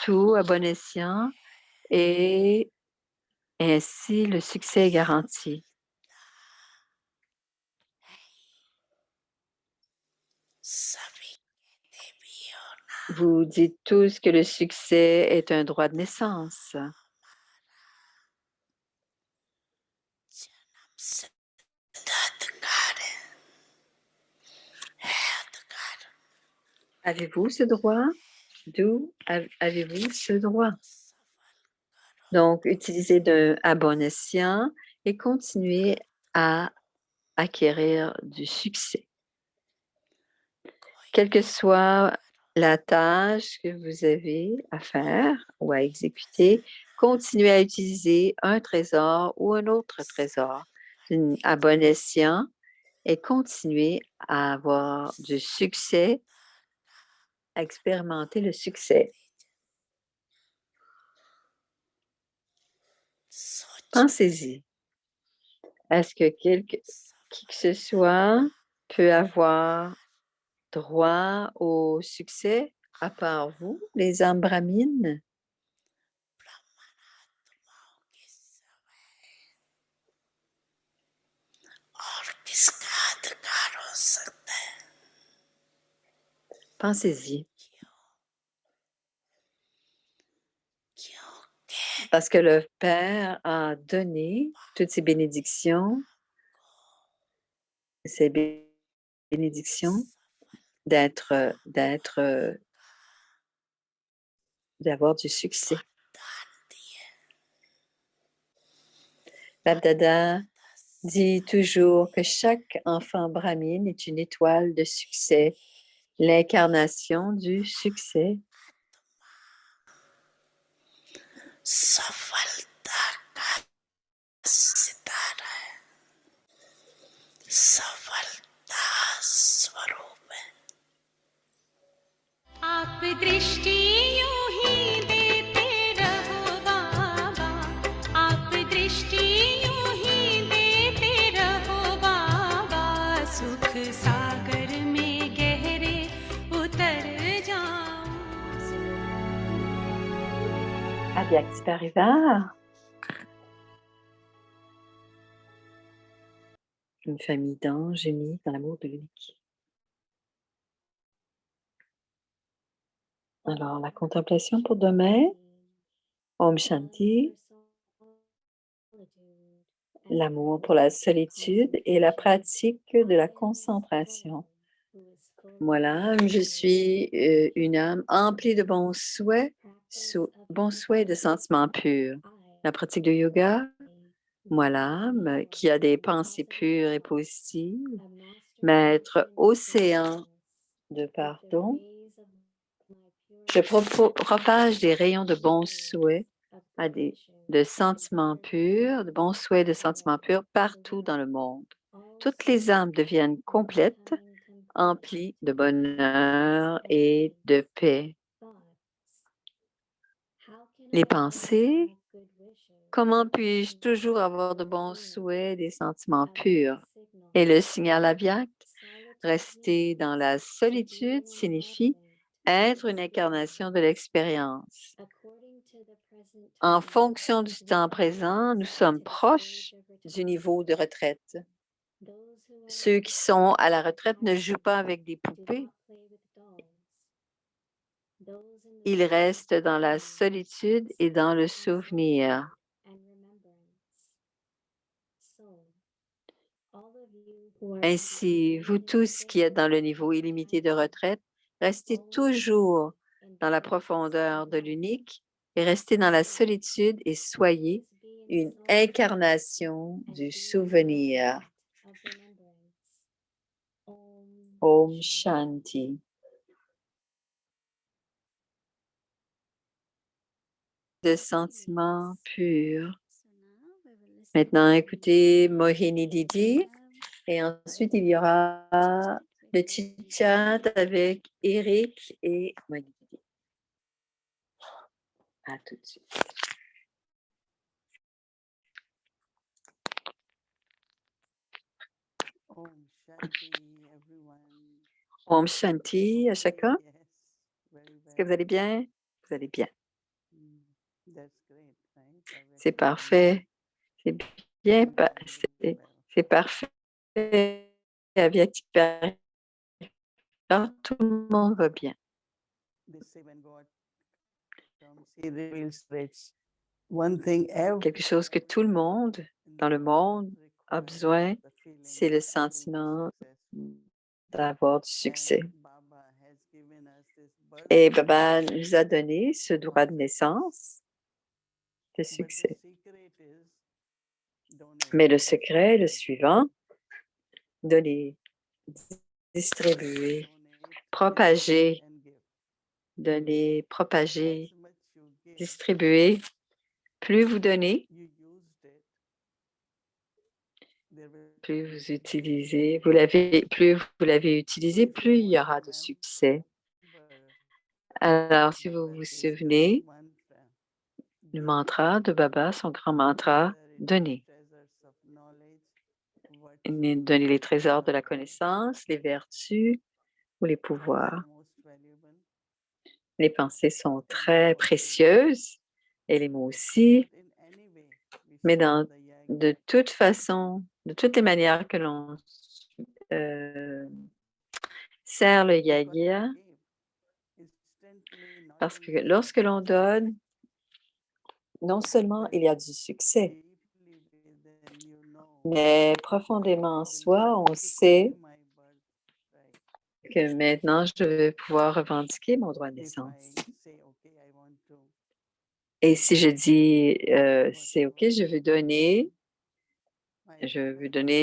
tout à bon escient et ainsi le succès est garanti. Vous dites tous que le succès est un droit de naissance. Avez-vous ce droit? D'où avez-vous ce droit? Donc, utilisez à bon escient et continuez à acquérir du succès. Quelle que soit la tâche que vous avez à faire ou à exécuter, continuez à utiliser un trésor ou un autre trésor à bon escient et continuez à avoir du succès, à expérimenter le succès. Pensez-y. Est-ce que qui que ce soit peut avoir droit au succès à part vous, les âmes brahmines? Pensez-y. Parce que le Père a donné toutes ces bénédictions d'avoir du succès. Bab-Dada dit toujours que chaque enfant brahmine est une étoile de succès, l'incarnation du succès. Avyakti Parivar, une famille d'anges unis dans l'amour de l'unique. Alors, la contemplation pour demain, Om Shanti, l'amour pour la solitude et la pratique de la concentration. Moi, l'âme, je suis une âme emplie de bons souhaits et de sentiments purs. La pratique de yoga, moi, l'âme, qui a des pensées pures et positives, maître océan de pardon, je propage des rayons de bons souhaits de sentiments purs, de bons souhaits de sentiments purs partout dans le monde. Toutes les âmes deviennent complètes, emplies de bonheur et de paix. Les pensées, comment puis-je toujours avoir de bons souhaits, des sentiments purs? Et le signal Avyakt, rester dans la solitude signifie être une incarnation de l'expérience. En fonction du temps présent, nous sommes proches du niveau de retraite. Ceux qui sont à la retraite ne jouent pas avec des poupées. Ils restent dans la solitude et dans le souvenir. Ainsi, vous tous qui êtes dans le niveau illimité de retraite, restez toujours dans la profondeur de l'unique et restez dans la solitude et soyez une incarnation du souvenir. Om Shanti. De sentiments purs. Maintenant, écoutez Mohini Didi et ensuite il y aura le chit-chat avec Eric et Mohini Didi. À tout de suite. Om Shanti, everyone. Om Shanti à chacun. Est-ce que vous allez bien? Vous allez bien. C'est parfait. C'est bien. C'est parfait. Aviatique Paris, tout le monde va bien. Quelque chose que tout le monde dans le monde a besoin, c'est le sentiment d'avoir du succès. Et Baba nous a donné ce droit de naissance de succès. Mais le secret est le suivant: donner, distribuer, propager, donner, propager, distribuer. Plus vous donnez, plus vous utilisez, plus vous l'avez utilisé, plus il y aura de succès. Alors, si vous vous souvenez, le mantra de Baba, son grand mantra, donner. Donner les trésors de la connaissance, les vertus ou les pouvoirs. Les pensées sont très précieuses et les mots aussi, mais de toute façon, de toutes les manières que l'on sert le yaya, parce que lorsque l'on donne, non seulement il y a du succès, mais profondément en soi, on sait que maintenant, je vais pouvoir revendiquer mon droit de naissance. Et si je dis, c'est OK, je veux donner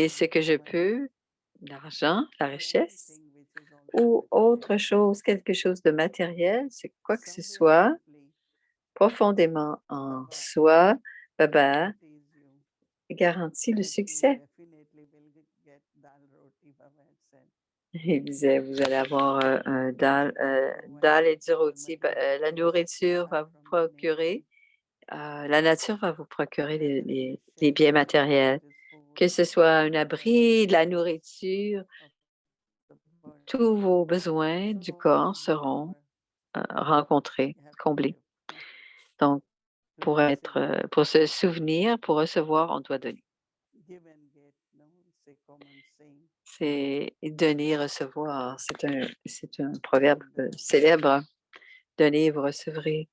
ce que je peux, l'argent, la richesse, ou autre chose, quelque chose de matériel, c'est quoi que ce soit, profondément en soi, Baba garantit le succès. Il disait, vous allez avoir un dal et du rôti. La nourriture va vous procurer, la nature va vous procurer les biens matériels, que ce soit un abri, de la nourriture, tous vos besoins du corps seront rencontrés, comblés. Donc, pour se souvenir, pour recevoir, on doit donner. C'est donner et recevoir. C'est un proverbe célèbre. Donnez, vous recevrez.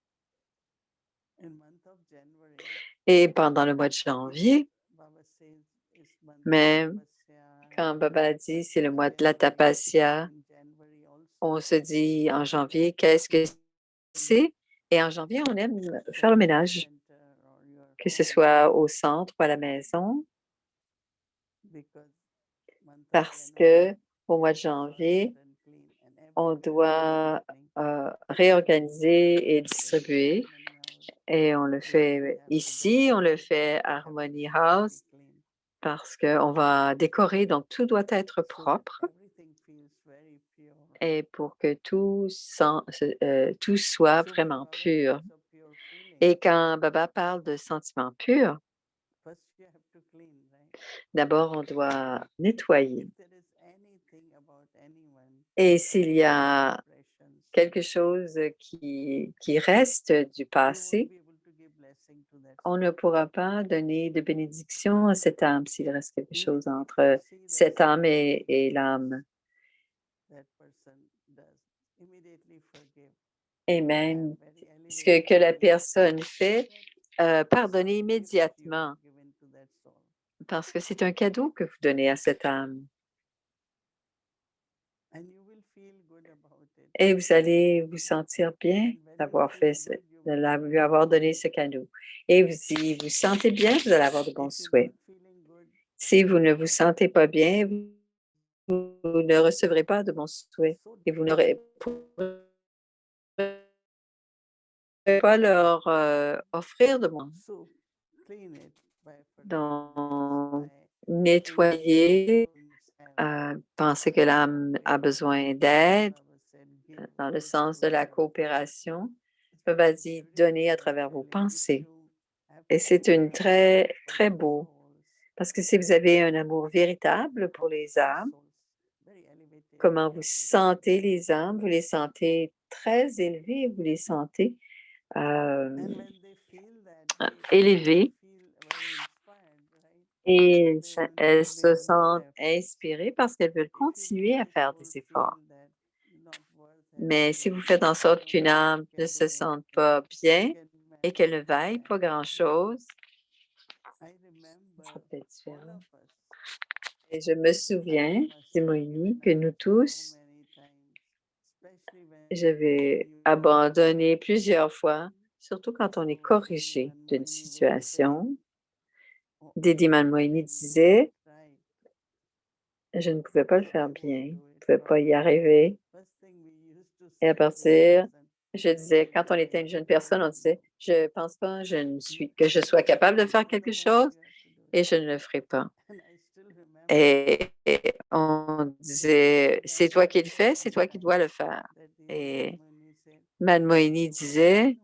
Et pendant le mois de janvier, même quand Baba dit c'est le mois de la tapasya, on se dit en janvier, qu'est-ce que c'est? Et en janvier, on aime faire le ménage, que ce soit au centre ou à la maison, parce que au mois de janvier, on doit réorganiser et distribuer. Et on le fait ici, on le fait à Harmony House parce qu'on va décorer, donc tout doit être propre et pour que tout soit vraiment pur. Et quand Baba parle de sentiments purs, d'abord, on doit nettoyer. Et s'il y a quelque chose qui reste du passé, on ne pourra pas donner de bénédiction à cette âme s'il reste quelque chose entre cette âme et l'âme. Et même ce que la personne fait, pardonnez immédiatement parce que c'est un cadeau que vous donnez à cette âme. Et vous allez vous sentir bien d'avoir lui avoir donné ce cadeau. Et si vous sentez bien, vous allez avoir de bons souhaits. Si vous ne vous sentez pas bien, vous ne recevrez pas de bons souhaits et vous n'aurez pas leur offrir de bons. Donc, nettoyer, penser que l'âme a besoin d'aide, dans le sens de la coopération. Baba dit donner à travers vos pensées. Et c'est une très, très beau. Parce que si vous avez un amour véritable pour les âmes, comment vous sentez les âmes. Vous les sentez très élevées, vous les sentez euh, élevées et elles se sentent inspirées parce qu'elles veulent continuer à faire des efforts. Mais si vous faites en sorte qu'une âme ne se sente pas bien et qu'elle ne vaille pas grand-chose, ça sera peut-être différent. Et je me souviens, dit Moïni, que nous tous, j'avais abandonné plusieurs fois, surtout quand on est corrigé d'une situation. Didi Moïni disait, je ne pouvais pas le faire bien, je ne pouvais pas y arriver. Et à partir, je disais, quand on était une jeune personne, on disait, je pense pas que je sois capable de faire quelque chose et je ne le ferai pas. Et on disait, c'est toi qui le fais, c'est toi qui dois le faire. Et Mme Moïni disait,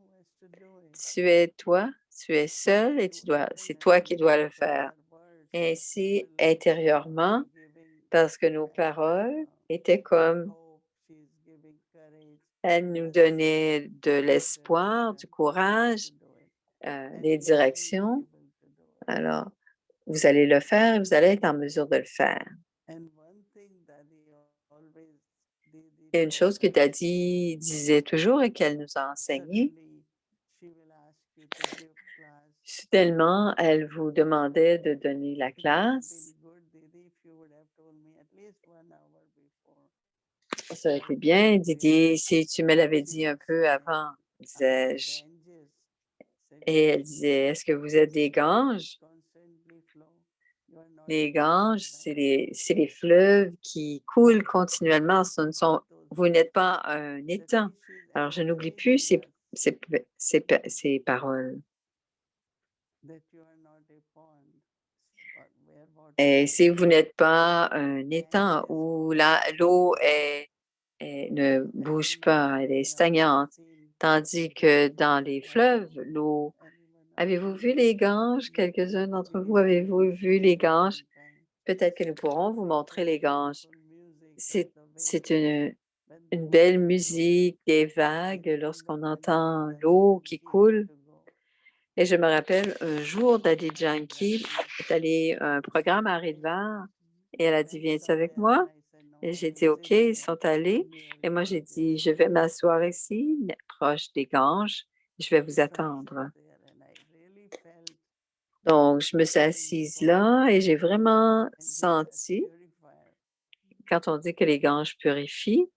tu es toi, tu es seul et c'est toi qui dois le faire. Et ainsi, intérieurement, parce que nos paroles étaient comme, elles nous donnaient de l'espoir, du courage, des directions. Alors, vous allez le faire et vous allez être en mesure de le faire. Et une chose que Daddy disait toujours et qu'elle nous a enseigné, soudainement, elle vous demandait de donner la classe. Ça aurait été bien, Didi, si tu me l'avais dit un peu avant, disais-je. Et elle disait, est-ce que vous êtes des ganges? Les ganges, c'est les fleuves qui coulent continuellement. Vous n'êtes pas un étang. Alors, je n'oublie plus ces paroles. Et si vous n'êtes pas un étang où l'eau ne bouge pas, elle est stagnante, tandis que dans les fleuves, l'eau. Avez-vous vu les ganges? Quelques-uns d'entre vous, avez-vous vu les ganges? Peut-être que nous pourrons vous montrer les ganges. C'est une belle musique, des vagues lorsqu'on entend l'eau qui coule. Et je me rappelle un jour, Daddy Yankee est allé à un programme à Ridevar et elle a dit, viens-tu avec moi? Et j'ai dit, OK, ils sont allés. Et moi, j'ai dit, je vais m'asseoir ici, proche des ganges. Je vais vous attendre. Donc, je me suis assise là et j'ai vraiment senti, quand on dit que les ganges purifient,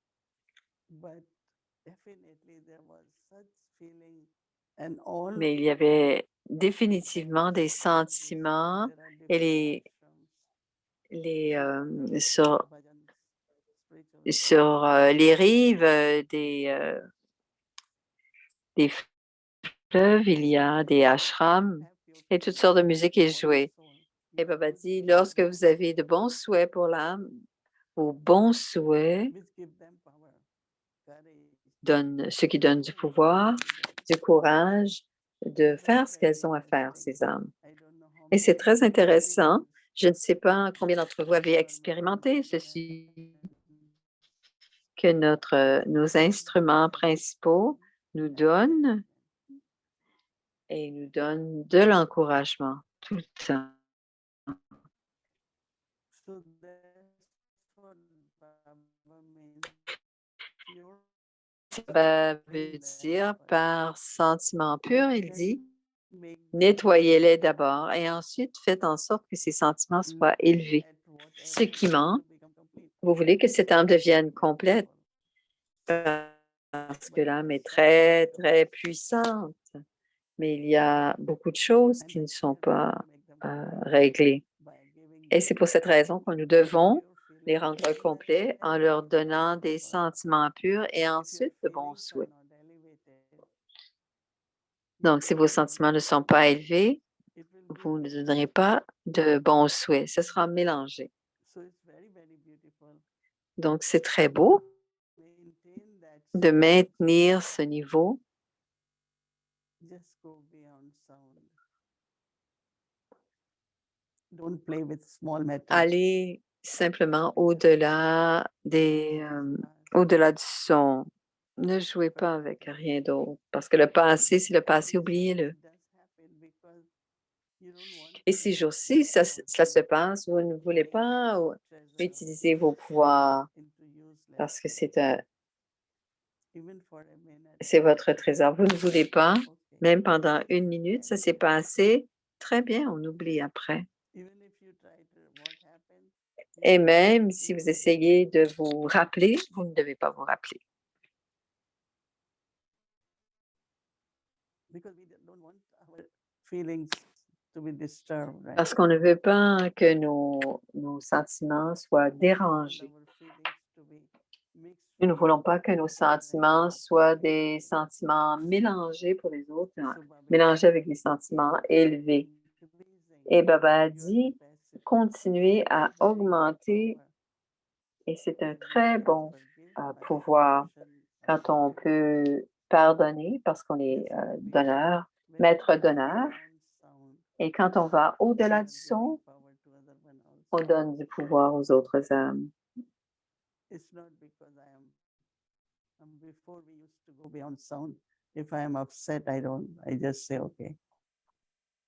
mais il y avait définitivement des sentiments et sur les rives des fleuves, il y a des ashrams et toutes sortes de musique est jouée. Et Baba dit, lorsque vous avez de bons souhaits pour l'âme, vos bons souhaits donnent ce qui donne du pouvoir, du courage de faire ce qu'elles ont à faire, ces âmes. Et c'est très intéressant. Je ne sais pas combien d'entre vous avez expérimenté ceci, que nos instruments principaux nous donnent et nous donnent de l'encouragement tout le temps. Ça veut dire par sentiment pur, il dit, nettoyez-les d'abord et ensuite faites en sorte que ces sentiments soient élevés. Ce qui manque, vous voulez que cette âme devienne complète parce que l'âme est très, très puissante, mais il y a beaucoup de choses qui ne sont pas réglées. Et c'est pour cette raison que nous devons les rendre complets en leur donnant des sentiments purs et ensuite de bons souhaits. Donc, si vos sentiments ne sont pas élevés, vous ne donnerez pas de bons souhaits. Ce sera mélangé. Donc, c'est très beau de maintenir ce niveau. Allez simplement au-delà du son. Ne jouez pas avec rien d'autre parce que le passé, c'est le passé, oubliez-le. Et ces jours-ci, cela se passe, vous ne voulez pas utiliser vos pouvoirs parce que c'est votre trésor. Vous ne voulez pas, même pendant 1 minute, ça s'est passé. Très bien, on oublie après. Et même si vous essayez de vous rappeler, vous ne devez pas vous rappeler. Parce qu'on ne veut pas que nos sentiments soient dérangés. Nous ne voulons pas que nos sentiments soient des sentiments mélangés pour les autres, mélangés avec des sentiments élevés. Et Baba a dit, continuez à augmenter, et c'est un très bon pouvoir quand on peut pardonner parce qu'on est donneur, maître donneur. Et quand on va au-delà du son, on donne du pouvoir aux autres âmes.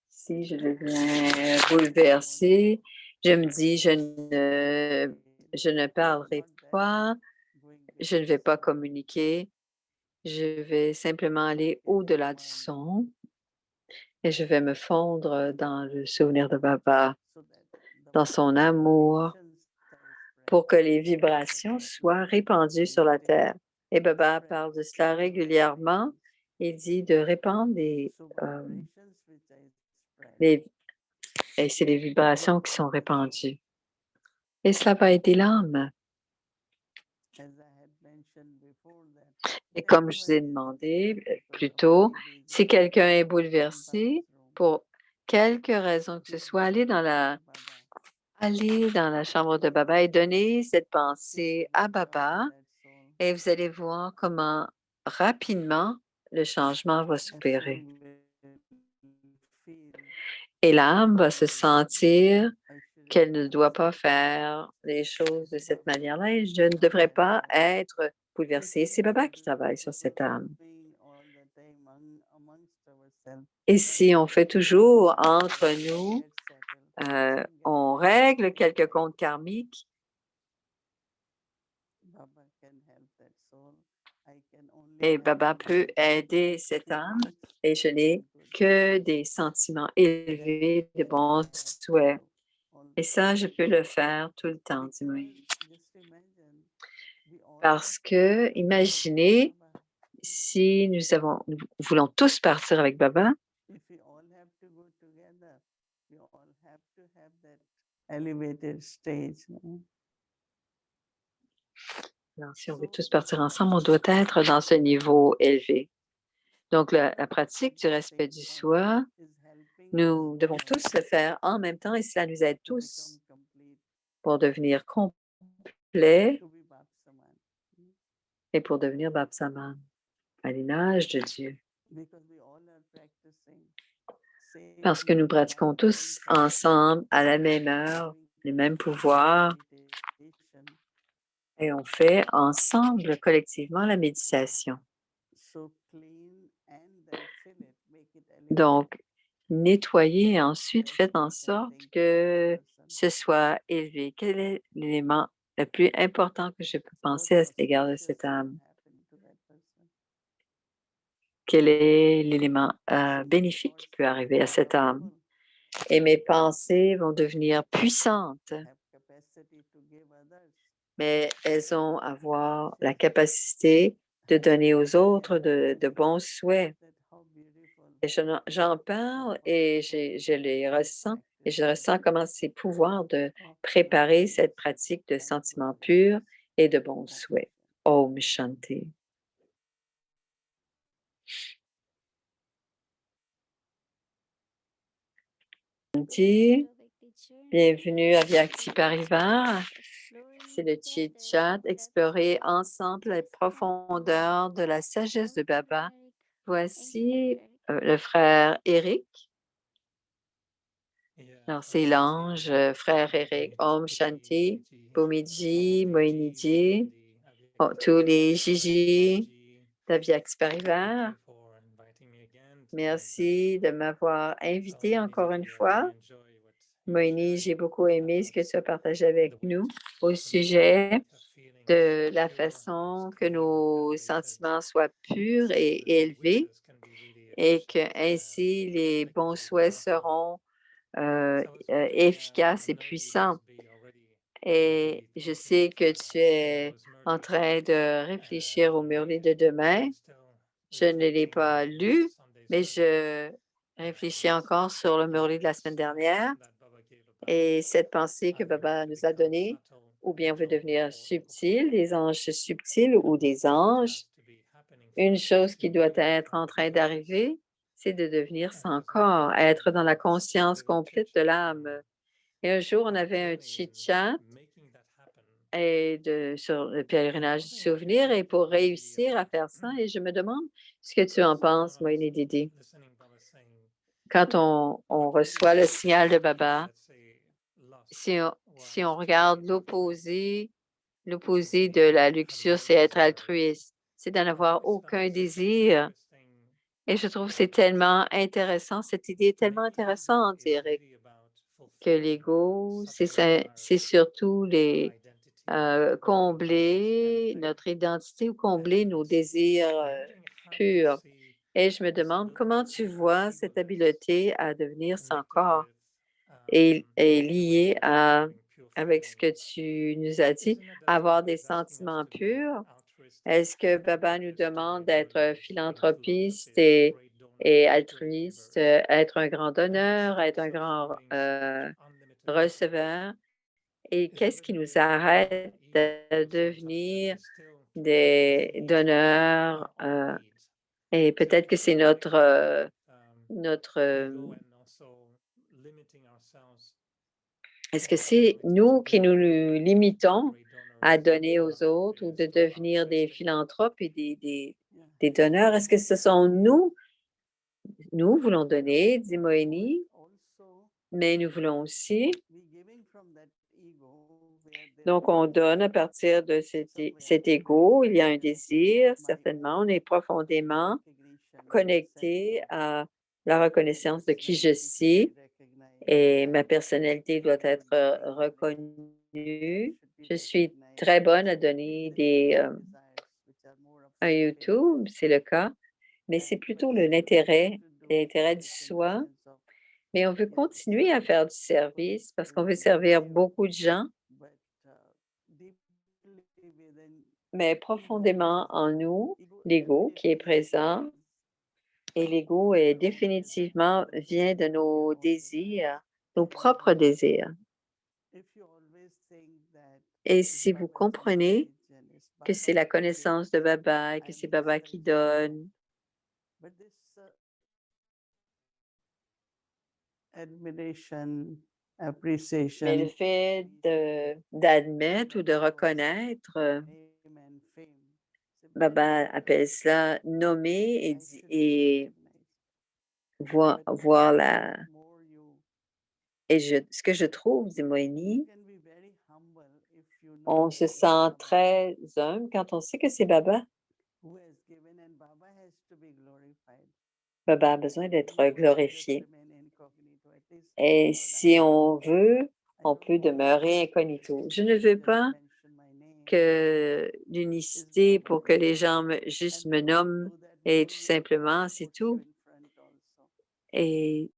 Si je deviens bouleversée, je me dis, je ne parlerai pas, je ne vais pas communiquer, je vais simplement aller au-delà du son et je vais me fondre dans le souvenir de Baba, dans son amour, pour que les vibrations soient répandues sur la terre. Et Baba parle de cela régulièrement. Il dit de répandre et c'est les vibrations qui sont répandues. Et cela va aider l'âme. Et comme je vous ai demandé plus tôt, si quelqu'un est bouleversé pour quelque raison que ce soit, allez dans la chambre de Baba et donnez cette pensée à Baba et vous allez voir comment rapidement le changement va s'opérer. Et l'âme va se sentir qu'elle ne doit pas faire les choses de cette manière-là et je ne devrais pas être bouleversée. C'est Baba qui travaille sur cette âme. Et si on fait toujours entre nous, on règle quelques comptes karmiques, et Baba peut aider cette âme et je n'ai que des sentiments élevés, de bons souhaits. Et ça, je peux le faire tout le temps, dis-moi. Parce que, imaginez si nous voulons tous partir avec Baba, alors, si on veut tous partir ensemble, on doit être dans ce niveau élevé. Donc, la pratique du respect du soi, nous devons tous le faire en même temps et cela nous aide tous pour devenir complets et pour devenir Bab-Saman, à l'image de Dieu. Parce que nous pratiquons tous ensemble à la même heure, les mêmes pouvoirs, et on fait ensemble, collectivement, la méditation. Donc, nettoyez et ensuite faites en sorte que ce soit élevé. Quel est l'élément le plus important que je peux penser à l'égard de cette âme? Quel est l'élément bénéfique qui peut arriver à cette âme? Et mes pensées vont devenir puissantes, mais elles ont à avoir la capacité de donner aux autres de bons souhaits. Et j'en parle et je les ressens et je ressens comment c'est pouvoir de préparer cette pratique de sentiments purs et de bons souhaits. Om Shanti. Shanti. Bienvenue à Vyakti Parivar. C'est le Chit Chat, explorer ensemble les profondeurs de la sagesse de Baba. Voici le frère Eric. Alors, c'est l'ange, frère Eric, Om Shanti, Bhumiji, Moiniji, oh, tous les Gigi, Daviax Parivar. Merci de m'avoir invité encore une fois. Moini, j'ai beaucoup aimé ce que tu as partagé avec nous au sujet de la façon que nos sentiments soient purs et élevés et que ainsi les bons souhaits seront efficaces et puissants. Et je sais que tu es en train de réfléchir au Murli de demain. Je ne l'ai pas lu, mais je réfléchis encore sur le Murli de la semaine dernière et cette pensée que Baba nous a donnée, ou bien on veut devenir subtil, des anges subtils ou des anges. Une chose qui doit être en train d'arriver, c'est de devenir sans corps, être dans la conscience complète de l'âme. Et un jour, on avait un chit-chat sur le pèlerinage du souvenir et pour réussir à faire ça, et je me demande ce que tu en penses, Moïne Didi. Quand on reçoit le signal de Baba, si on regarde l'opposé de la luxure, c'est être altruiste, c'est d'en avoir aucun désir. Et je trouve que c'est tellement intéressant, cette idée est tellement intéressante, Eric, que l'ego, c'est surtout combler notre identité ou combler nos désirs purs. Et je me demande comment tu vois cette habileté à devenir sans corps et liée avec ce que tu nous as dit, avoir des sentiments purs. Est-ce que Baba nous demande d'être philanthropiste et altruiste, être un grand donneur, être un grand receveur? Et qu'est-ce qui nous arrête de devenir des donneurs? Et peut-être que c'est est-ce que c'est nous qui nous limitons à donner aux autres ou de devenir des philanthropes et des donneurs? Est-ce que ce sont nous? Nous voulons donner, dit Moïni, mais nous voulons aussi. Donc, on donne à partir de cet ego. Il y a un désir, certainement. On est profondément connecté à la reconnaissance de qui je suis et ma personnalité doit être reconnue. Je suis très bonne à donner un YouTube, c'est le cas, mais c'est plutôt l'intérêt du soi. Mais on veut continuer à faire du service parce qu'on veut servir beaucoup de gens, mais profondément en nous, l'ego qui est présent, et l'ego est définitivement vient de nos désirs, nos propres désirs. Et si vous comprenez que c'est la connaissance de Baba et que c'est Baba qui donne, mais le fait d'admettre ou de reconnaître, Baba appelle cela nommer et voir ce que je trouve, dit Moïni, on se sent très humble quand on sait que c'est Baba. Baba a besoin d'être glorifié. Et si on veut, on peut demeurer incognito. Je ne veux pas que l'unicité pour que les gens juste me nomment et tout simplement, c'est tout. Et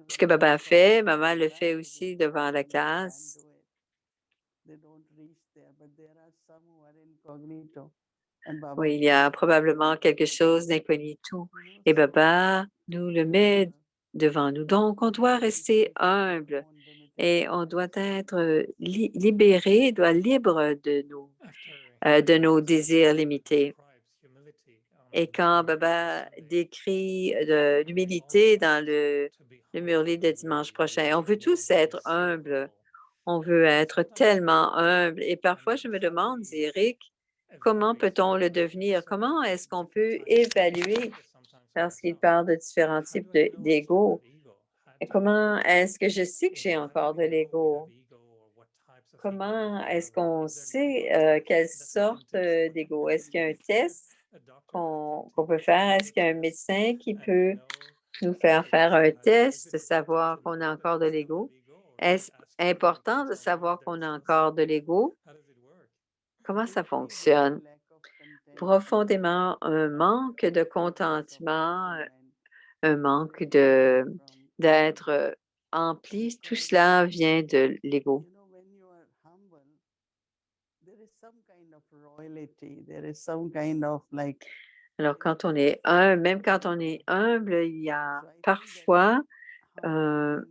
ce que Baba a fait, maman le fait aussi devant la classe. Oui, il y a probablement quelque chose d'incognito et Baba nous le met devant nous. Donc, on doit rester humble et on doit être libéré, doit libre de nos désirs limités. Et quand Baba décrit l'humilité dans le Murli de dimanche prochain, on veut tous être humbles. On veut être tellement humble. Et parfois, je me demande, Eric, comment peut-on le devenir? Comment est-ce qu'on peut évaluer? Parce qu'il parle de différents types d'ego. Comment est-ce que je sais que j'ai encore de l'ego? Comment est-ce qu'on sait, quelle sorte, d'ego? Est-ce qu'il y a un test qu'on peut faire? Est-ce qu'il y a un médecin qui peut nous faire un test, savoir qu'on a encore de l'ego? Est-ce important de savoir qu'on a encore de l'ego? Comment ça fonctionne? Profondément, un manque de contentement, un manque d'être, empli, tout cela vient de l'ego. Alors quand on est même quand on est humble, il y a parfois, heu,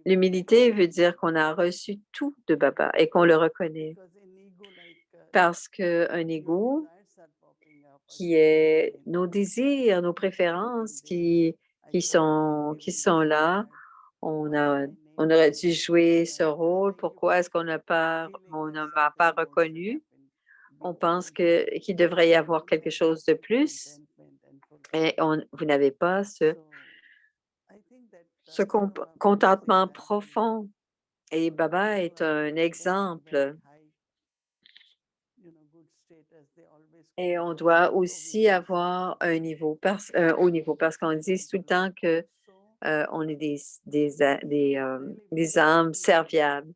l'humilité veut dire qu'on a reçu tout de Baba et qu'on le reconnaît. Parce qu'un ego qui est nos désirs, nos préférences qui sont là. On a on aurait dû jouer ce rôle. Pourquoi est-ce on ne m'a pas reconnu? On pense qu'il devrait y avoir quelque chose de plus et vous n'avez pas ce contentement profond et Baba est un exemple et on doit aussi avoir un haut niveau parce qu'on dit tout le temps que, on est des âmes serviables.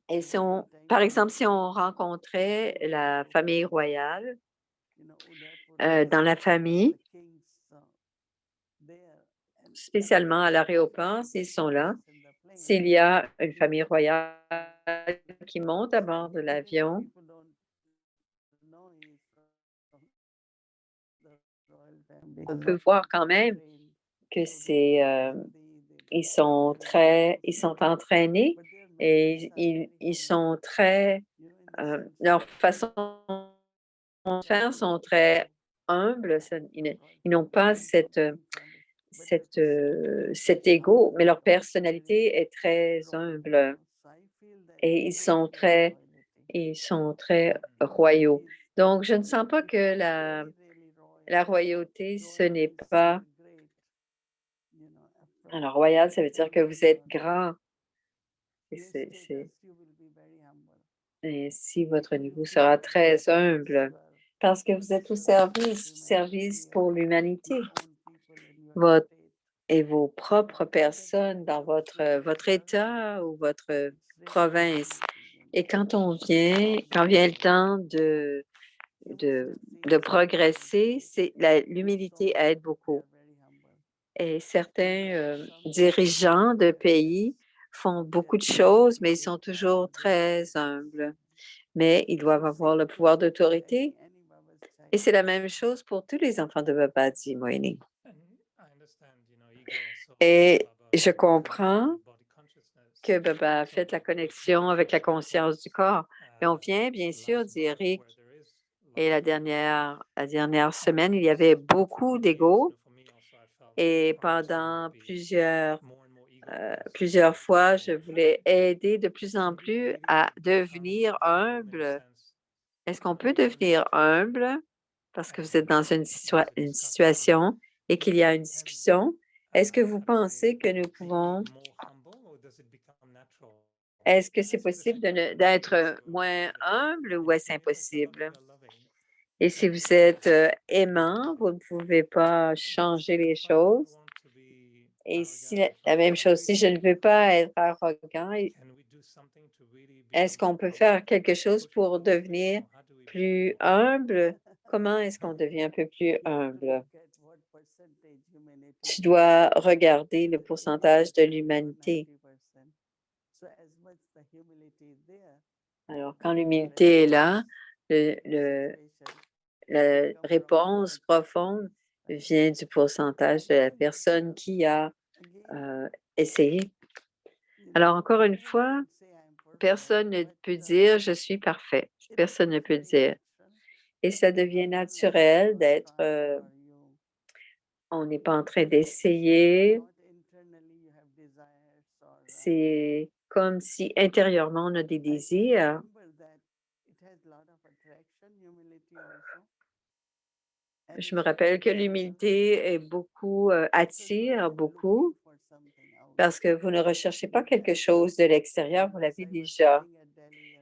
Et si on par exemple, si on rencontrait la famille royale, dans la famille, spécialement à l'aéroport, s'ils sont là, s'il y a une famille royale qui monte à bord de l'avion, on peut voir quand même que ils sont entraînés et ils sont très, leur façon de faire sont très humbles. Ils n'ont pas cet ego, mais leur personnalité est très humble et ils sont très royaux. Donc je ne sens pas que la royauté, ce n'est pas alors royal, ça veut dire que vous êtes grand et c'est ainsi votre niveau sera très humble parce que vous êtes au service pour l'humanité. Votre et vos propres personnes dans votre État ou votre province. Et quand vient le temps de progresser, l'humilité aide beaucoup. Et certains, dirigeants de pays font beaucoup de choses, mais ils sont toujours très humbles. Mais ils doivent avoir le pouvoir d'autorité et c'est la même chose pour tous les enfants de Baba, dit Moini. Et je comprends que Baba a fait la connexion avec la conscience du corps. Et on vient bien sûr d'Éric et la dernière semaine, il y avait beaucoup d'ego et pendant plusieurs fois, je voulais aider de plus en plus à devenir humble. Est-ce qu'on peut devenir humble parce que vous êtes dans une situation et qu'il y a une discussion? Est-ce que vous pensez que nous pouvons est-ce que c'est possible d'être moins humble ou est-ce impossible? Et si vous êtes, aimant, vous ne pouvez pas changer les choses. Et si la même chose, si je ne veux pas être arrogant, est-ce qu'on peut faire quelque chose pour devenir plus humble? Comment est-ce qu'on devient un peu plus humble? Tu dois regarder le pourcentage de l'humanité. Alors, quand l'humilité est là, le la réponse profonde vient du pourcentage de la personne qui a, essayé. Alors encore une fois, personne ne peut dire: «Je suis parfait». Personne ne peut dire et ça devient naturel d'être, on n'est pas en train d'essayer. C'est comme si intérieurement on a des désirs. Je me rappelle que l'humilité est beaucoup, attire beaucoup parce que vous ne recherchez pas quelque chose de l'extérieur, vous l'avez déjà.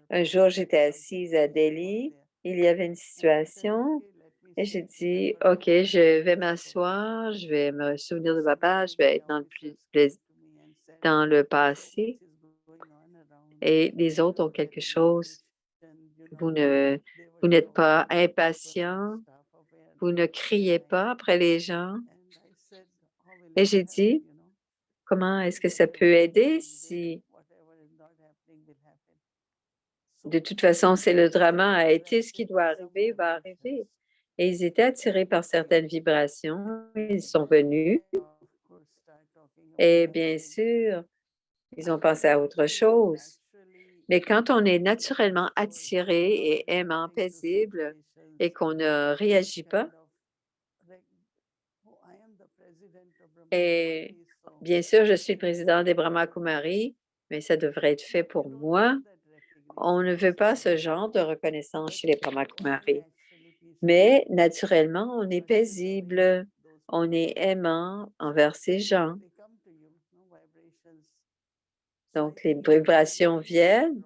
Un jour, j'étais assise à Delhi, il y avait une situation et j'ai dit: «OK, je vais m'asseoir, je vais me souvenir de papa, je vais être dans le passé et les autres ont quelque chose. Vous ne vous n'êtes pas impatient, vous ne criez pas après les gens» et j'ai dit: «Comment est-ce que ça peut aider si de toute façon, c'est le drama a été ce qui doit arriver va arriver?» Et ils étaient attirés par certaines vibrations, ils sont venus et bien sûr, ils ont pensé à autre chose. Mais quand on est naturellement attiré et aimant, paisible et qu'on ne réagit pas et bien sûr, je suis le président des Brahma Kumaris, mais ça devrait être fait pour moi. On ne veut pas ce genre de reconnaissance chez les Brahma Kumaris. Mais naturellement, on est paisible, on est aimant envers ces gens. Donc, les vibrations viennent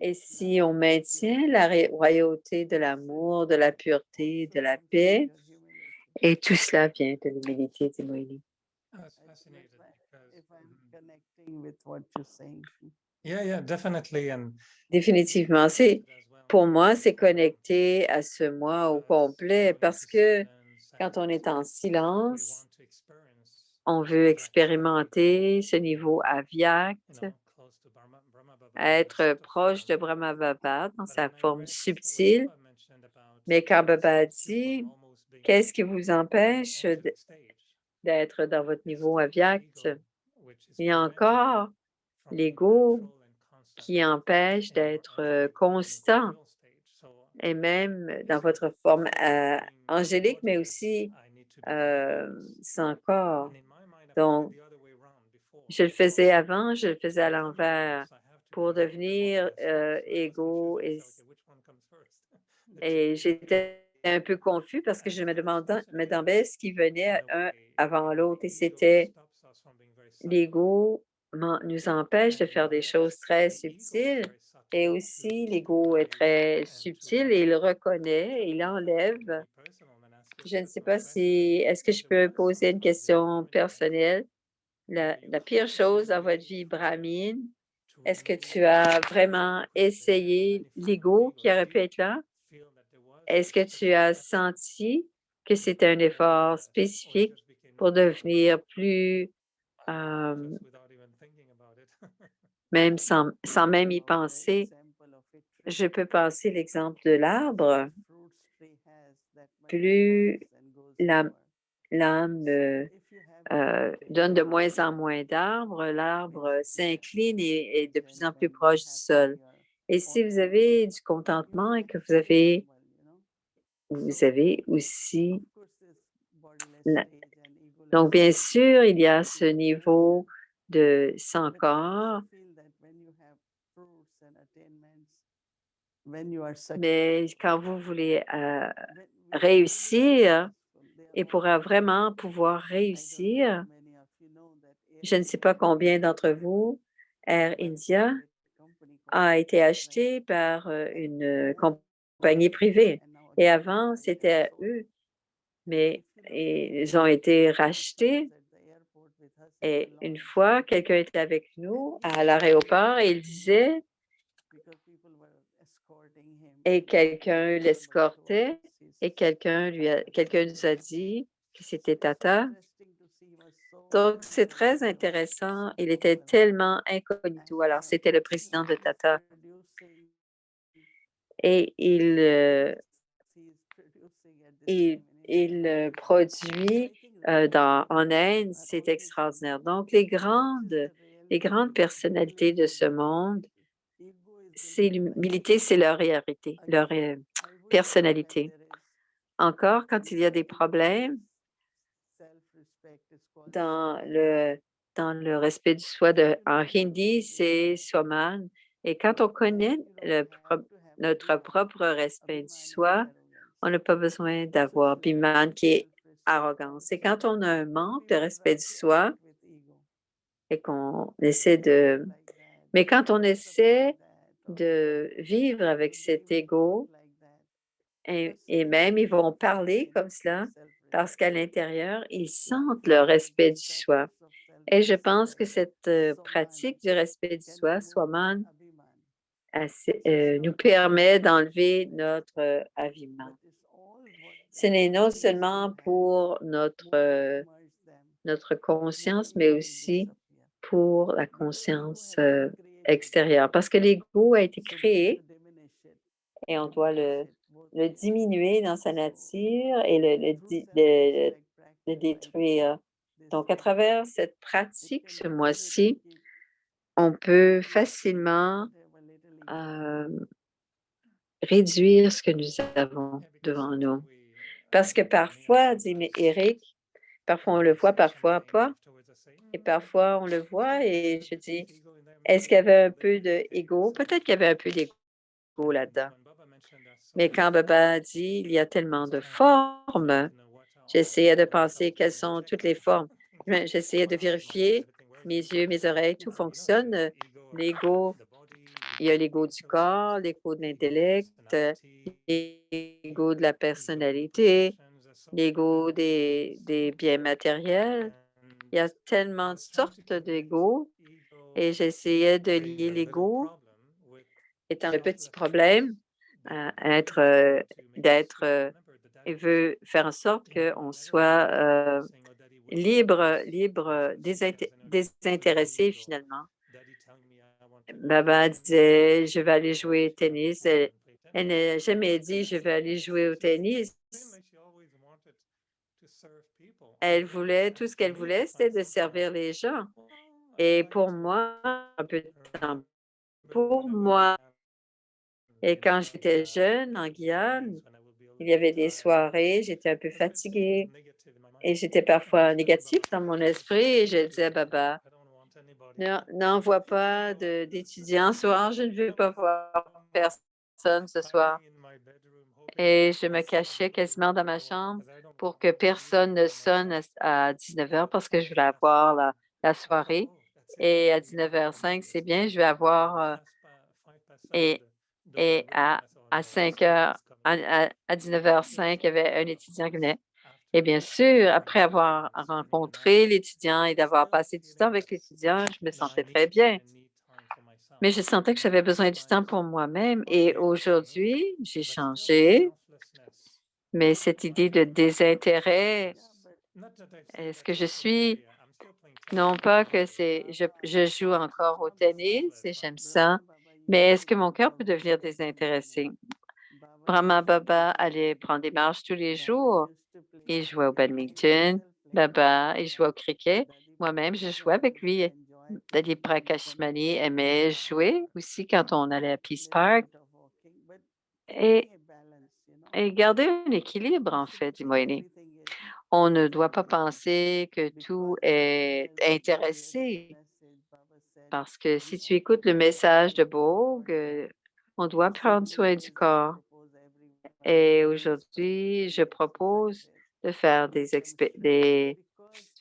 et si on maintient la royauté de l'amour, de la pureté, de la paix, et tout cela vient de l'humilité, dit Moïli. I was fascinated because yeah, definitely, and Définitivement, pour moi, c'est connecté à ce mois au complet parce que quand on est en silence, on veut expérimenter ce niveau avyakt, être proche de Brahma Baba dans sa forme subtile. Mais quand Baba dit, qu'est-ce qui vous empêche d'être dans votre niveau avyakt? Il y a encore l'ego qui empêche d'être constant et même dans votre forme angélique, mais aussi sans corps. Donc, je le faisais avant, je le faisais à l'envers pour devenir égaux et j'étais un peu confus parce que je me demandais ce qui venait un avant l'autre et c'était l'ego nous empêche de faire des choses très subtiles et aussi l'ego est très subtil et il reconnaît, il enlève. Je ne sais pas si, est-ce que je peux poser une question personnelle? La pire chose dans votre vie brahmine, est-ce que tu as vraiment essayé l'ego qui aurait pu être là? Est-ce que tu as senti que c'était un effort spécifique pour devenir plus, même sans même y penser? Je peux penser l'exemple de l'arbre. Plus l'âme donne de moins en moins d'arbres, l'arbre s'incline et est de plus en plus proche du sol. Et si vous avez du contentement et que vous avez aussi la donc bien sûr, il y a ce niveau de sans corps, mais quand vous voulez, réussir et pour vraiment pouvoir réussir, je ne sais pas combien d'entre vous, Air India a été acheté par, une compagnie privée et avant, c'était à eux, mais ils ont été rachetés et une fois, quelqu'un était avec nous à l'aéroport et il disait et quelqu'un l'escortait et quelqu'un nous a dit que c'était Tata. Donc c'est très intéressant. Il était tellement incognito. Alors, c'était le président de Tata et il produit, en Inde, c'est extraordinaire. Donc les grandes personnalités de ce monde, c'est l'humilité, c'est leur réalité, leur, personnalité. Encore quand il y a des problèmes dans le dans le respect du soi en hindi, c'est Swaman et quand on connaît notre propre respect du soi, On n'a pas besoin d'avoir Bhiman qui est arrogant. C'est quand on a un manque de respect de soi et qu'on essaie de... Mais quand on essaie de vivre avec cet ego, et même ils vont parler comme cela parce qu'à l'intérieur, ils sentent le respect du soi. Et je pense que cette pratique du respect du soi, Swaman, nous permet d'enlever notre aviman. Ce n'est non seulement pour notre conscience, mais aussi pour la conscience extérieure. Parce que l'ego a été créé et on doit le diminuer dans sa nature et le détruire. Donc, à travers cette pratique ce mois-ci, on peut facilement réduire ce que nous avons devant nous. Parce que parfois, dit Eric, parfois on le voit, parfois pas. Et parfois on le voit et je dis, est-ce qu'il y avait un peu d'ego? Peut-être qu'il y avait un peu d'ego là-dedans. Mais quand Baba a dit, il y a tellement de formes, j'essayais de penser quelles sont toutes les formes. J'essayais de vérifier mes yeux, mes oreilles, tout fonctionne. L'ego, il y a l'ego du corps, l'ego de l'intellect, l'ego de la personnalité, l'ego des biens matériels. Il y a tellement de sortes d'ego et j'essayais de lier l'ego étant le petit problème à il veut faire en sorte qu'on soit libre, désintéressé finalement. Baba disait, je vais aller jouer au tennis. Elle n'a jamais dit, je vais aller jouer au tennis. Elle voulait, tout ce qu'elle voulait, c'était de servir les gens. Et pour moi, un peu de temps pour moi. Et quand j'étais jeune en Guyane, il y avait des soirées, j'étais un peu fatiguée et j'étais parfois négative dans mon esprit et je disais à Baba, n'envoie pas d'étudiants ce soir, je ne veux pas voir personne ce soir. Et je me cachais quasiment dans ma chambre pour que personne ne sonne à 19 heures parce que je voulais avoir la soirée. Et à 19h05, c'est bien, je vais avoir et à 5 heures, à 19h05, il y avait un étudiant qui venait. Et bien sûr, après avoir rencontré l'étudiant et d'avoir passé du temps avec l'étudiant, je me sentais très bien. Mais je sentais que j'avais besoin du temps pour moi-même. Et aujourd'hui, j'ai changé. Mais cette idée de désintérêt, est-ce que je suis, non pas que je joue encore au tennis et j'aime ça, mais est-ce que mon cœur peut devenir désintéressé? Brahma Baba allait prendre des marches tous les jours. Il jouait au badminton. Baba, il jouait au cricket. Moi-même, je jouais avec lui. Dadi Prakashmani aimait jouer aussi quand on allait à Peace Park. Et, et garder un équilibre, en fait, dit Moïni. On ne doit pas penser que tout est intéressé. Parce que si tu écoutes le message de Bogue, on doit prendre soin du corps. Et aujourd'hui, je propose de faire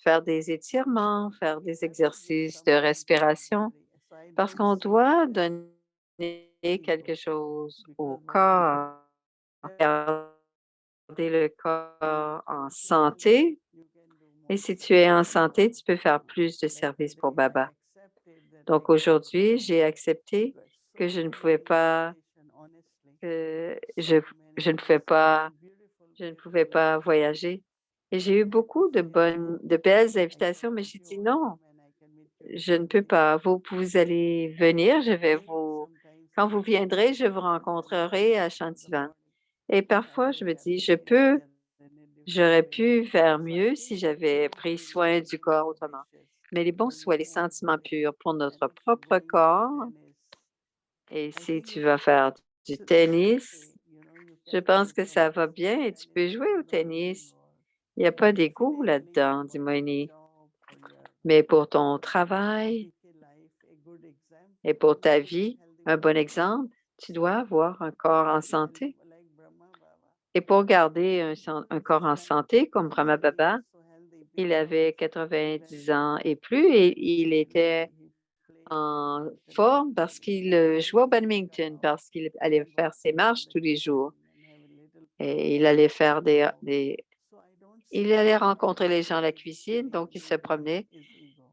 faire des étirements, faire des exercices de respiration, parce qu'on doit donner quelque chose au corps, garder le corps en santé. Et si tu es en santé, tu peux faire plus de services pour Baba. Donc aujourd'hui, j'ai accepté que je ne pouvais pas, que je ne pouvais pas je ne pouvais pas voyager et j'ai eu beaucoup de belles invitations, mais j'ai dit: «Non, je ne peux pas. Vous allez venir, je vais vous quand vous viendrez, je vous rencontrerai à Chantivan» et parfois je me dis: j'aurais pu faire mieux si j'avais pris soin du corps autrement. Mais les bons soins, les sentiments purs pour notre propre corps et si tu vas faire du tennis, je pense que ça va bien et tu peux jouer au tennis. Il n'y a pas d'égo là-dedans, dit Moïni. Mais pour ton travail et pour ta vie, un bon exemple, tu dois avoir un corps en santé. Et pour garder un corps en santé, comme Brahma Baba, il avait 90 ans et plus et il était en forme parce qu'il jouait au badminton, parce qu'il allait faire ses marches tous les jours et il allait faire il allait rencontrer les gens à la cuisine, donc il se promenait.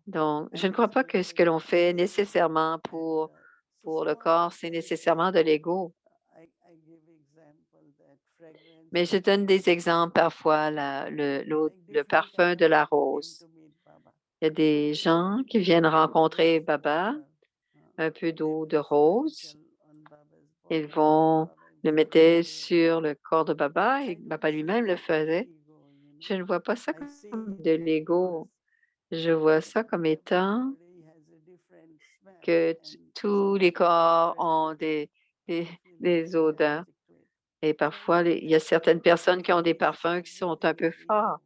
Donc, je ne crois pas que ce que l'on fait nécessairement pour le corps, c'est nécessairement de l'ego. Mais je donne des exemples parfois, le parfum de la rose. Il y a des gens qui viennent rencontrer Baba, un peu d'eau de rose. Ils vont le mettre sur le corps de Baba et Baba lui-même le faisait. Je ne vois pas ça comme de l'ego. Je vois ça comme étant que tous les corps ont des, des odeurs. Et parfois, il y a certaines personnes qui ont des parfums qui sont un peu forts.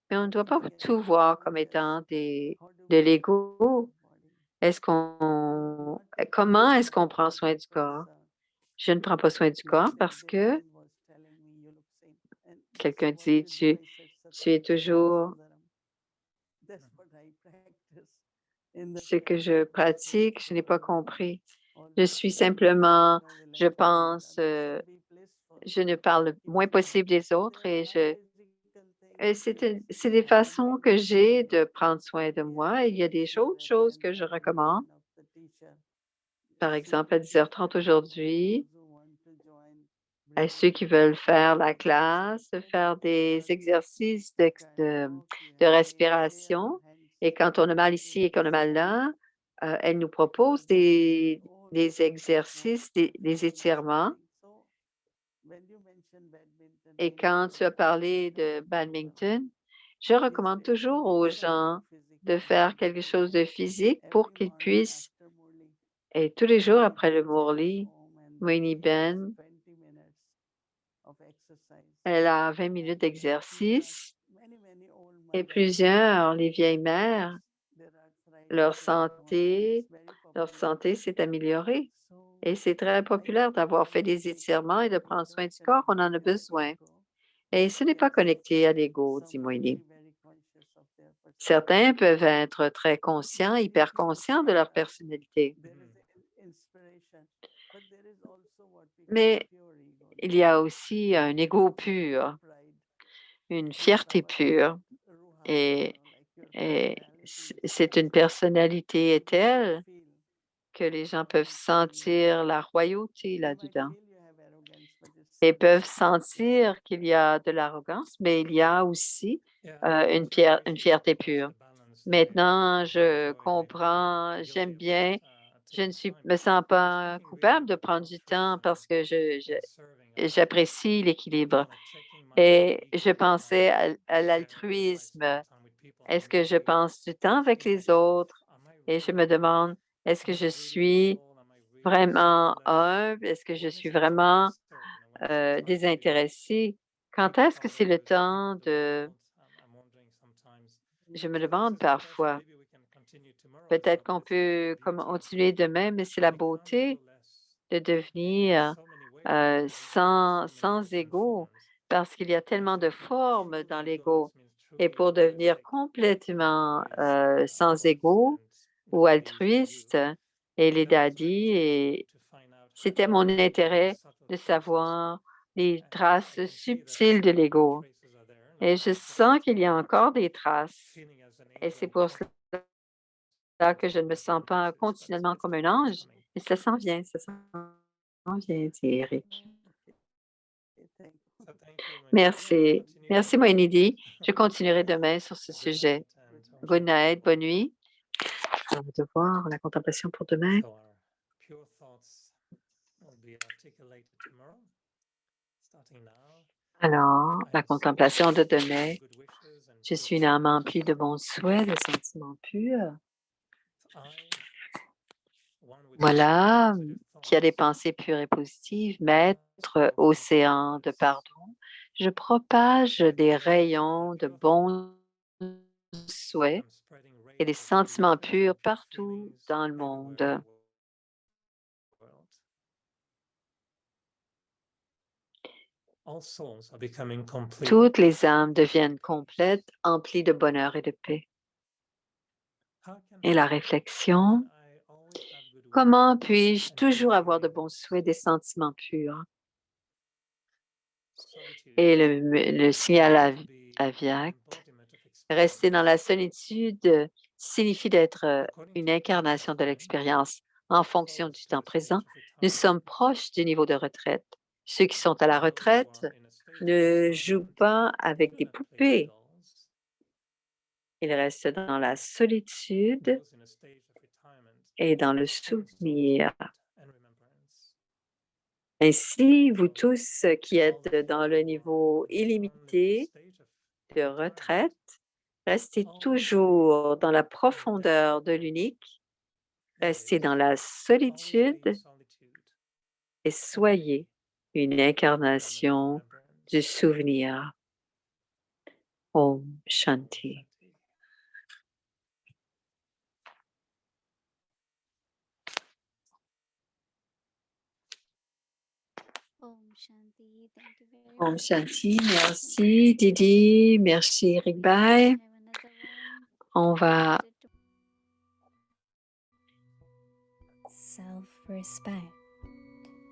Mais on ne doit pas tout voir comme étant de l'ego. Comment est-ce qu'on prend soin du corps? Je ne prends pas soin du corps parce que quelqu'un dit, tu es toujours ce que je pratique, je n'ai pas compris. Je suis simplement, je pense, je ne parle le moins possible des autres et c'est des façons que j'ai de prendre soin de moi. Il y a des autres choses que je recommande. Par exemple, à 10h30 aujourd'hui, à ceux qui veulent faire la classe, faire des exercices de respiration. Et quand on a mal ici et qu'on a mal là, elle nous propose des exercices, des étirements. Et quand tu as parlé de badminton, je recommande toujours aux gens de faire quelque chose de physique pour qu'ils puissent, et tous les jours après le Murli, Moini Ben, elle a 20 minutes d'exercice et plusieurs, les vieilles mères, leur santé, leur santé s'est améliorée. Et c'est très populaire d'avoir fait des étirements et de prendre soin du corps. On en a besoin. Et ce n'est pas connecté à l'ego, dit Moini. Certains peuvent être très conscients, hyper conscients de leur personnalité. Mais il y a aussi un ego pur, une fierté pure. Et, et c'est une personnalité telle que les gens peuvent sentir la royauté là-dedans et peuvent sentir qu'il y a de l'arrogance, mais il y a aussi une fierté pure. Maintenant, je comprends, j'aime bien, je ne me sens pas coupable de prendre du temps parce que j'apprécie l'équilibre. Et je pensais à l'altruisme. Est-ce que je passe du temps avec les autres? Et je me demande, est-ce que je suis vraiment humble? Est-ce que je suis vraiment désintéressée? Quand est-ce que c'est le temps de... Je me demande parfois, peut-être qu'on peut continuer demain, mais c'est la beauté de devenir sans ego, parce qu'il y a tellement de formes dans l'ego. Et pour devenir complètement sans ego ou altruiste, et les daddies, et c'était mon intérêt de savoir les traces subtiles de l'ego. Et je sens qu'il y a encore des traces. Et c'est pour cela que je ne me sens pas continuellement comme un ange, mais ça s'en vient, dit Eric. Merci. Merci, Moïnidi. Je continuerai demain sur ce sujet. Good night, bonne nuit. On va devoir la contemplation pour demain. Alors, la contemplation de demain. Je suis une âme emplie de bons souhaits, de sentiments purs. Voilà, qui a des pensées pures et positives, maître océan de pardon. Je propage des rayons de bons souhaits et des sentiments purs partout dans le monde. all souls are becoming complete. Toutes les âmes deviennent complètes, emplies de bonheur et de paix. How can Et la I réflexion, always have good comment wishes puis-je and toujours pure avoir de bons feelings? souhaits, des sentiments purs? Solitude Et le signal aviaque, rester dans la solitude signifie d'être une incarnation de l'expérience. En fonction du temps présent, nous sommes proches du niveau de retraite. Ceux qui sont à la retraite ne jouent pas avec des poupées. Ils restent dans la solitude et dans le souvenir. Ainsi, vous tous qui êtes dans le niveau illimité de retraite, restez toujours dans la profondeur de l'unique, restez dans la solitude et soyez une incarnation du souvenir. Om Shanti. Om Shanti, merci Didi, merci Rigbai. On va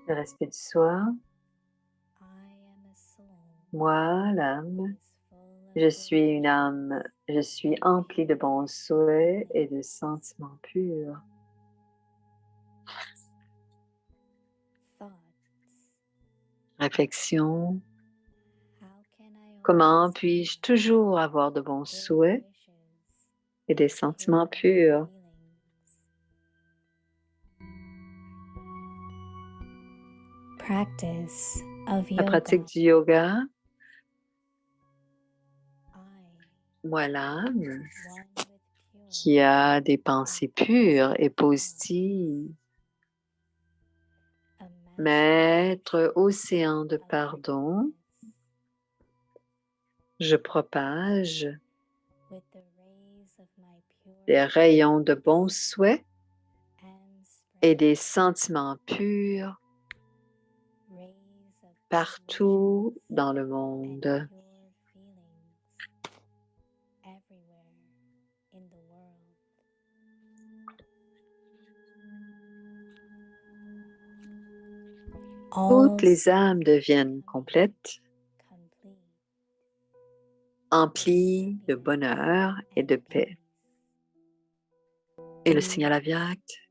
le respect de soi. Moi, l'âme, je suis une âme, je suis emplie de bons souhaits et de sentiments purs. Réflexion. Comment puis-je toujours avoir de bons souhaits et des sentiments purs? La pratique du yoga. Moi, l'âme qui a des pensées pures et positives. Maître océan de pardon, je propage des rayons de bons souhaits et des sentiments purs partout dans le monde. Toutes les âmes deviennent complètes, emplies de bonheur et de paix. Et le signal aviaque.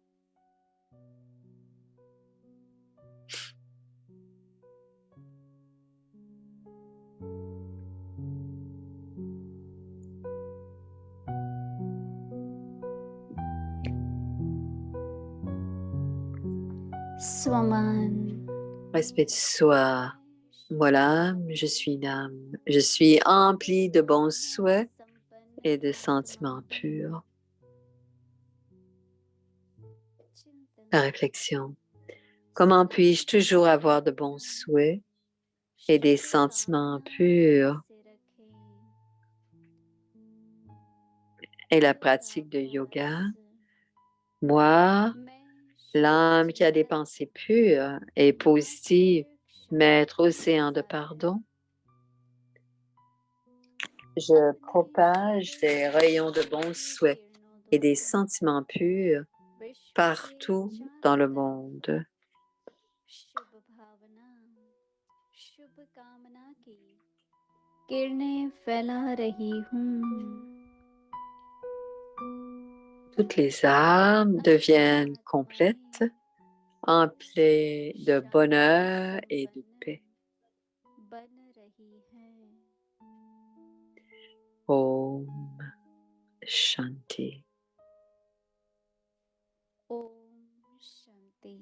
Swaman. Respect de soi. Voilà, je suis une âme. Je suis emplie de bons souhaits et de sentiments purs. La réflexion. Comment puis-je toujours avoir de bons souhaits et des sentiments purs? Et la pratique de yoga. Moi, l'âme qui a des pensées pures et positives, maître océan de pardon. Je propage des rayons de bons souhaits et des sentiments purs partout dans le monde. Toutes les âmes deviennent complètes, emplies de bonheur et de paix. Om Shanti. Om Shanti.